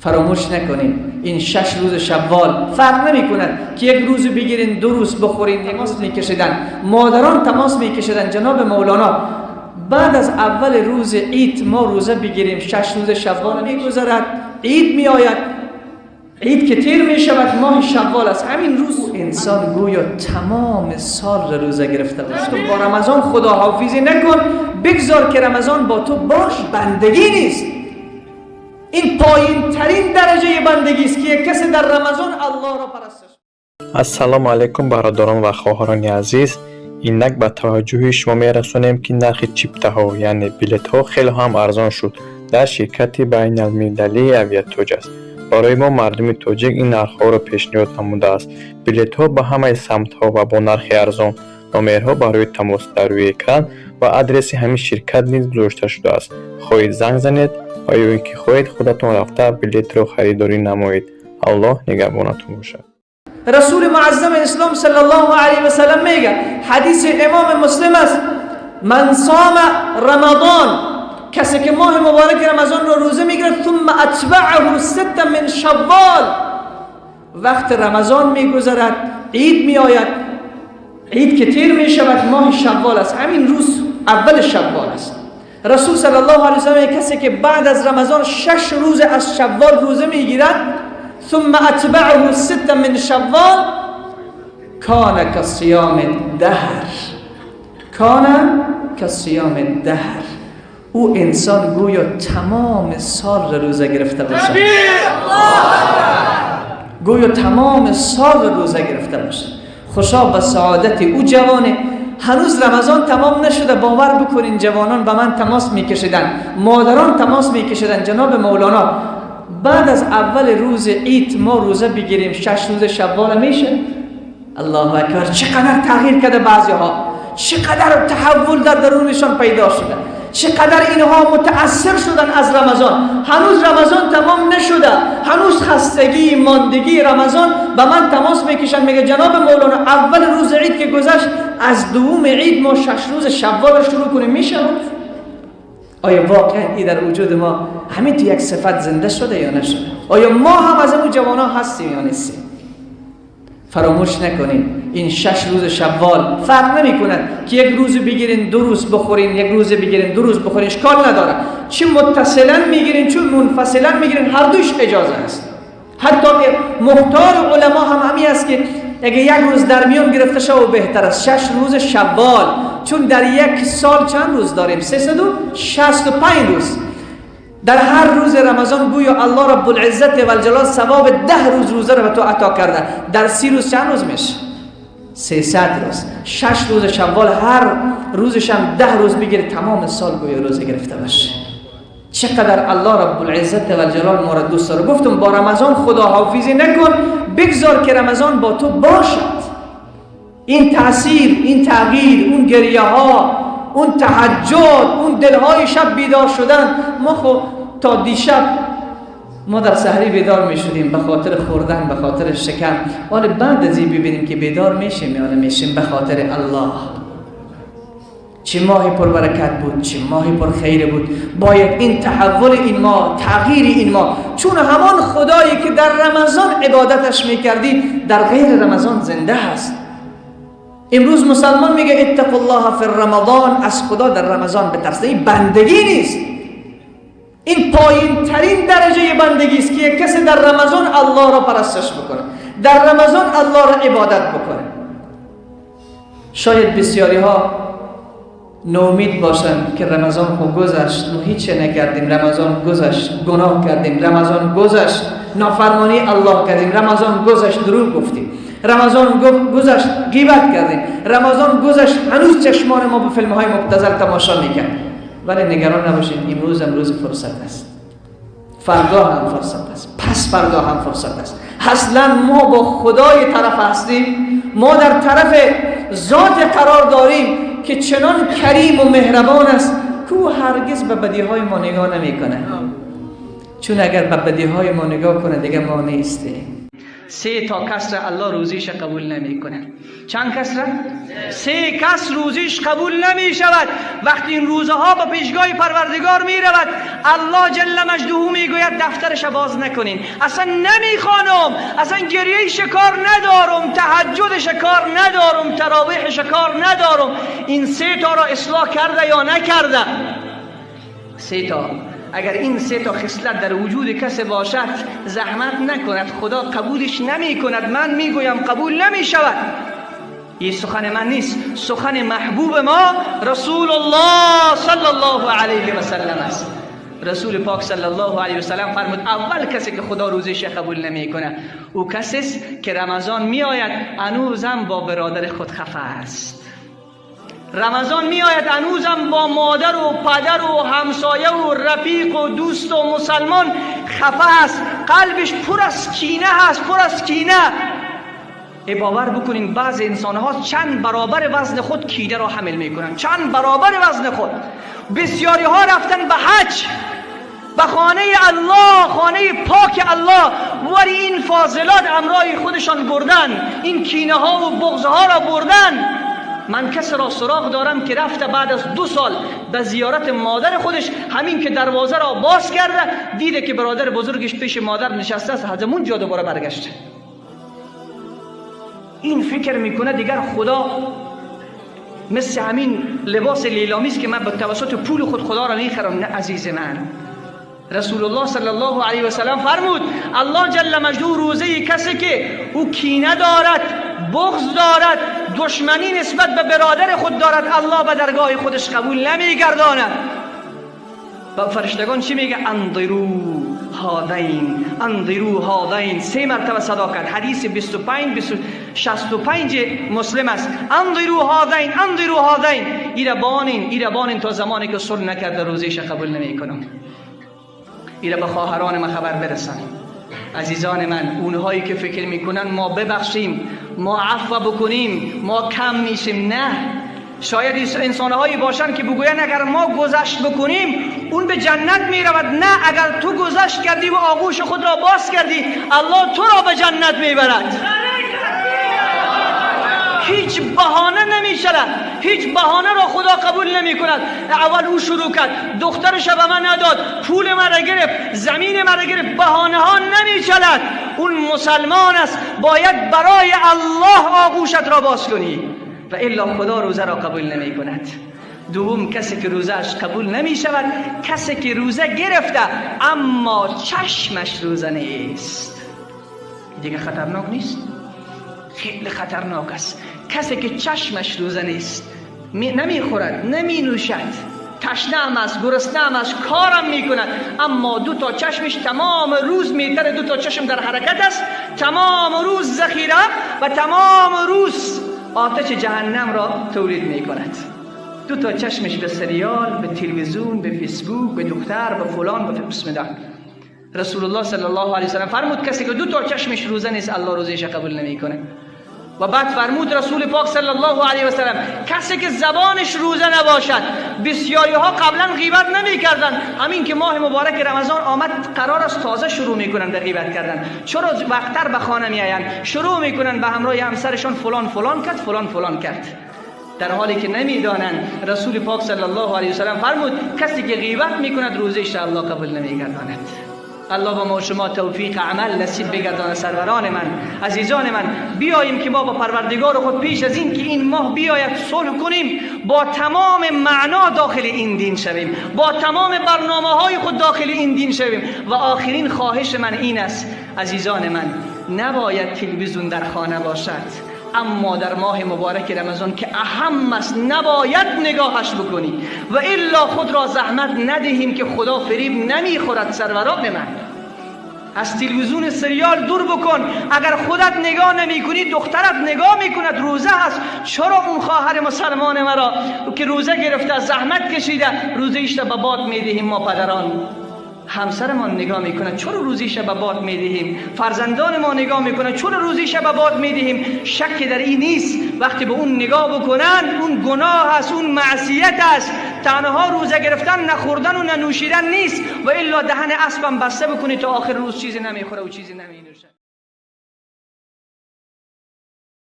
فراموش نکنید این 6 روز شوال فرق نمی کند که یک روز بگیرین 2 روز بخورین. تماس می کشیدن مادران، تماس می کشیدن جناب مولانا بعد از اول روز عید ما روزه بگیریم 6 روز شوال می گذرد، عید می آید، عید که تیر می شود ماه شوال است. همین روز انسان گویا تمام سال را روزه گرفته است. تو با رمضان خداحافظی نکن، بگذار که رمضان با تو باش. بندگی نیست، این پایین ترین درجه بندگی است که کسی در رمضان الله را پرستش. السلام علیکم برادران و خواهران عزیز. اینک به توجه شما می رسونیم که نرخ چیپته ها یعنی بلیط ها خیلی هم ارزان شد در شرکت بین المللی اویاتوج است. برای ما مردم تاجیک این نرخ ها را پیشنهاد نموده است. بلیط ها به همه سمت ها و با نرخ ارزان. نمرها برای تماس در روی اکران و آدرس همین شرکت نیز گذاشته شده است. خواهید زنگ زنید و یا اینکه خواهید خودتون رفته بلیط را خریداری نمایید. الله نگهبانتون باشد. رسول معظم اسلام صلی الله علیه و سلم میگه، حدیث امام مسلم است، من صام رمضان، کسی که ماه مبارک رمضان رو روزه میگیره، ثم اتبعه 6 من شوال، وقت رمضان میگذرد، عید میآید، عید که تیر میشود ماه شوال است، همین روز اول شوال است. رسول صلی الله علیه و سلم کسی که بعد از رمضان 6 روز از شوال روزه میگیرد، ثم اتبعه 6 من شوال، کان کصیام الدهر، کان کصیام الدهر. او انسان گویا تمام سال را روزه گرفته باشه، گویا تمام سال را روزه گرفته باشه. خوشا به سعادت او جوانه. هنوز رمضان تمام نشده. باور بکنین جوانان به من تماس میکشیدن، مادران تماس میکشیدن جناب مولانا بعد از اول روز عید ما روزه بگیریم 6 روز شوال میشه. الله اکبر، چقدر تغییر کرده بعضی ها، چقدر تحول در درونشان پیدا شده، چقدر اینها متاثر شدن از رمضان. هنوز رمضان تمام نشده، هنوز خستگی ماندگی رمضان. به من تماس میکشن میگه جناب مولانا اول روز عید که گذشت، از دوم عید ما 6 روز شوال شروع کنیم میشه؟ آیا واقعا این در وجود ما همین تو یک صفت زنده شده یا نشده؟ آیا ما هم از اون جوانا هستیم یا نیستیم؟ فراموش نکنین این 6 روز شوال فرق نمی کند که یک روز بگیرین 2 روز بخورین، یک روز بگیرین 2 روز بخورین، اشکال نداره. چه متصلا میگیرین چه منفصلا میگیرین، هر دوش اجازه است. حتی مختار علما هم همی است که اگه یک روز در میان گرفته شو بهتر است. 6 روز شوال، چون در یک سال چند روز داریم؟ 365 روز. در هر روز رمضان گویا الله رب العزت و الجلال ثواب 10 روز روزه رو به تو عطا کرده. در 30 روز چند روز میشه؟ 300 روز. 6 روز شوال هر روزش هم 10 روز بگیره، تمام سال گویا روزه گرفته باشه. چقدر الله رب العزت و الجلال ما را دوست داره. گفتم با رمضان خداحافظی نکن، بگذار که رمضان با تو باشد. این تأثیر، این تغییر، اون گریه ها، اون تهجد، اون دلهای شب بیدار شدن. ما خب تا دیشب ما در سحری بیدار می شدیم به خاطر خوردن، به خاطر شکم، ولی بعد از این ببینیم که بیدار میشیم یا نمیشیم به خاطر الله. چه ماهی پر برکت بود، چه ماهی پر خیر بود. باید این تحول این ماه، تغییر این ماه، چون همان خدایی که در رمضان عبادتش میکردی در غیر رمضان زنده هست. امروز مسلمان میگه اتقوا الله فی رمضان، از خدا در رمضان بترسید. این بندگی نیست، این پایین ترین درجه بندگی است که کسی در رمضان الله را پرستش بکنه، در رمضان الله را عبادت بکنه. شاید بسیاری ها نومید باشن که رمضان خو گذشت، ما هیچ نکردیم، رمضان گذشت، گناه کردیم، رمضان گذشت، نافرمانی الله کردیم، رمضان گذشت، دروغ گفتیم، رمضان گذشت، غیبت کردیم، رمضان گذشت، هنوز چشمان ما به فیلم های مبتذل تماشا میکنه. ولی نگران نباشید، امروز هم روز فرصت است، فردا هم فرصت است، پس فردا هم فرصت است. اصلا ما با خدای طرف هستیم، ما در طرف ذات قرار داریم که چنان کریم و مهربان است که او هرگز به بدیهای ما نگاه نمی کنه. چون اگر به بدیهای ما نگاه کنه دیگه ما نیستیم. 3 تا کس را الله روزیش قبول نمی کند. چند کس را؟ 3 کس روزیش قبول نمی شود. وقتی این روزها به پیشگاه پروردگار می رود، الله جل مجدوه می گوید دفترش باز نکنین. اصلا نمی خوانم، اصلا گریه شکار ندارم، تهجد شکار ندارم، تراویح شکار ندارم. این 3 تا را اصلاح کرده یا نکرده؟ 3 تا. اگر این 3 تا خصلت در وجود کسی باشد، زحمت نکند، خدا قبولش نمی کند. من میگویم قبول نمی شود. این سخن من نیست، سخن محبوب ما رسول الله صلی الله علیه و سلم است. رسول پاک صلی الله علیه و سلم فرمود اول کسی که خدا روزش قبول نمی کنه او کسی است که رمضان می آید هنوزم با برادر خود خفه است. رمضان می آید هنوزم با مادر و پدر و همسایه و رفیق و دوست و مسلمان خفه است. قلبش پر از کینه هست، پر از کینه. باور بکنین بعض انسان ها چند برابر وزن خود کینه را حمل می کنند، چند برابر وزن خود. بسیاری ها رفتن به حج، به خانه الله، خانه پاک الله، ولی این فاضلات امرای خودشان بردن، این کینه ها و بغض ها را بردن. من کسی را سراغ دارم که رفته بعد از 2 سال به زیارت مادر خودش، همین که دروازه را باز کرده دیده که برادر بزرگش پیش مادر نشسته است، از همون جا دوباره برگشته. این فکر میکنه دیگر خدا مثل همین لباس لیلامی است که من به توسط پول خود خدا را میخرم. نه عزیز من، رسول الله صلی الله علیه و سلم فرمود الله جل مجدوه روزه کسی که او کینه دارد، بغض دارد، دشمنی نسبت به برادر خود دارد، الله به درگاه خودش قبول نمیگرداند. و فرشتگان چی میگه؟ انظروا هذین، انظروا هذین. 3 مرتبه صدا کرد. حدیث 65 مسلم است. انظروا هذین، انظروا هذین. ایره بانین تا زمانی که صلح نکرده روزیش قبول نمیکنم. ایره به خواهران من خبر برسن. عزیزان من، اونهایی که فکر میکنن ما ببخشیم، ما عفو بکنیم، ما کم میشیم، نه. شاید انسانهایی باشن که بگوین اگر ما گذشت بکنیم اون به جنت میرود. نه، اگر تو گذشت کردی و آغوش خود را باز کردی، الله تو را به جنت میبرد. هیچ بهانه نمیشود، هیچ بهانه را خدا قبول نمی کند. اول او شروع کرد، دخترش به من نداد، پول مرا گرفت، زمین مرا گرفت. بهانه ها نمیشود. اون مسلمان است، باید برای الله آغوشت را باز کنی و الا خدا روزه را قبول نمی کند. دوم، کسی که روزهش قبول نمی شود کسی که روزه گرفته اما چشمش روزه نیست. دیگه خطرناک نیست؟ خیلی خطرناک است. کسی که چشمش روزه نیست، نمی خورد، نمی نوشد، تشنه است، گرسنه است، کارم می کند، اما 2 تا چشمش تمام روز میتره، 2 تا چشم در حرکت است، تمام روز ذخیره و تمام روز آتش جهنم را تولید می کند. 2 تا چشمش به سریال، به تلویزیون، به فیسبوک، به دختر، به فلان، به بسم الله. رسول الله صلی الله علیه و سلم فرمود کسی که 2 تا چشمش روزه نیست الله روزیش قبول نمی کنه. و بعد فرمود رسول پاک صلی الله علیه و سلم کسی که زبانش روزه نباشد. بسیاری ها قبلا غیبت نمی کردن، همین که ماه مبارک رمضان آمد قرار است تازه شروع میکنن به غیبت کردن. چرا وقتر به خانه میآیند، شروع میکنن به همراه همسرشان فلان کرد، فلان کرد، در حالی که نمیدانند. رسول پاک صلی الله علیه و سلم فرمود کسی که غیبت میکند روزش را الله قبول نمیگرداند. الله با ما شما توفیق عمل نصیب بگرداند. سروران من، عزیزان من، بیاییم که ما با پروردگار خود پیش از این که این ماه بیاید صلح کنیم، با تمام معنا داخل این دین شویم، با تمام برنامه‌های خود داخل این دین شویم. و آخرین خواهش من این است عزیزان من، نباید تلویزیون در خانه باشد، اما در ماه مبارک رمضان که اهم است نباید نگاهش بکنی و الا خود را زحمت ندهیم که خدا فریب نمیخورد. سروران من، از تلویزیون سریال دور بکن. اگر خودت نگاه نمی کنی دخترت نگاه میکند، روزه هست. چرا اون خواهر مسلمان مرا که روزه گرفته زحمت کشیده روزیش را به باد میدهیم؟ ما پدران همسرمان نگاه میکنه چرا روزیش به باد میدهیم؟ فرزندان ما نگاه میکنه چرا روزیش به باد میدهیم؟ شک در این نیست وقتی به اون نگاه بکنن اون گناه است، اون معصیت است. تنها روزه گرفتن نخوردن و ننوشیدن نیست، و الا دهن اسبم بسته بکنی تا آخر روز چیزی نمیخوره و چیزی نمینوشه.